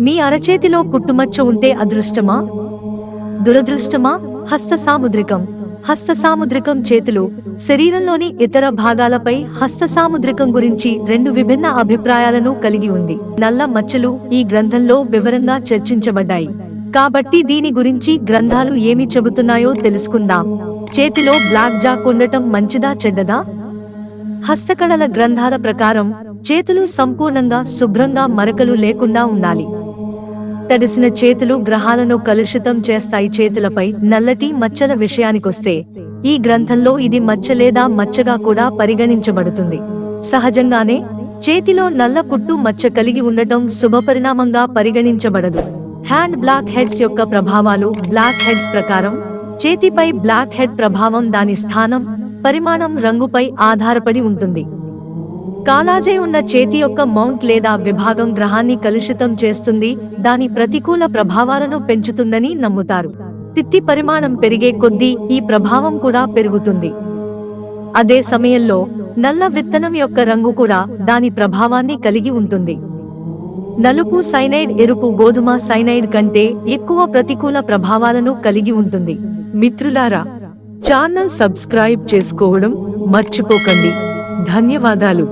మీ అరచేతిలో పుట్టుమచ్చ ఉంటే అదృష్టమా, దురదృష్టమా? హస్త సాముద్రికం. హస్త సాముద్రికం చేతులు, శరీరంలోని ఇతర భాగాలపై హస్త సాముద్రికం గురించి రెండు విభిన్న అభిప్రాయాలను కలిగి ఉంది. నల్ల మచ్చలు ఈ గ్రంథంలో వివరంగా చర్చించబడ్డాయి. కాబట్టి దీని గురించి గ్రంథాలు ఏమి చెబుతున్నాయో తెలుసుకుందాం. చేతిలో బ్లాక్ జాక్ ఉండటం మంచిదా చెడ్డదా? హస్తకళల గ్రంథాల ప్రకారం చేతులు సంపూర్ణంగా శుభ్రంగా మరకలు లేకుండా ఉండాలి. తడిసిన చేతులు గ్రహాలను కలుషితం చేస్తాయి. చేతులపై నల్లటి మచ్చల విషయానికొస్తే ఈ గ్రంథంలో ఇది మచ్చ లేదా మచ్చగా కూడా పరిగణించబడుతుంది. సహజంగానే చేతిలో నల్ల పుట్టు మచ్చ కలిగి ఉండటం శుభపరిణామంగా పరిగణించబడదు. హ్యాండ్ బ్లాక్ హెడ్స్ యొక్క ప్రభావాలు. బ్లాక్ హెడ్స్ ప్రకారం చేతిపై బ్లాక్ హెడ్ ప్రభావం దాని స్థానం, పరిమాణం, రంగుపై ఆధారపడి ఉంటుంది. కాలాజే ఉన్న చేతి యొక్క మౌంట్ లేదా విభాగం గ్రహాన్ని కలుషితం చేస్తుంది, దాని ప్రతికూల ప్రభావాలను పెంచుతుందని నమ్ముతారు. తిత్తి పరిమాణం పెరిగే కొద్దీ ఈ ప్రభావం కూడా పెరుగుతుంది. అదే సమయంలో నల్ల విత్తనం యొక్క రంగు కూడా దాని ప్రభావాన్ని కలిగి ఉంటుంది. నలుపు సైనైడ్ ఎరుపు గోధుమ సైనైడ్ కంటే ఎక్కువ ప్రతికూల ప్రభావాలను కలిగి ఉంటుంది. మిత్రులారా, ఛానల్ సబ్స్క్రైబ్ చేసుకోవడం మర్చిపోకండి. ధన్యవాదాలు.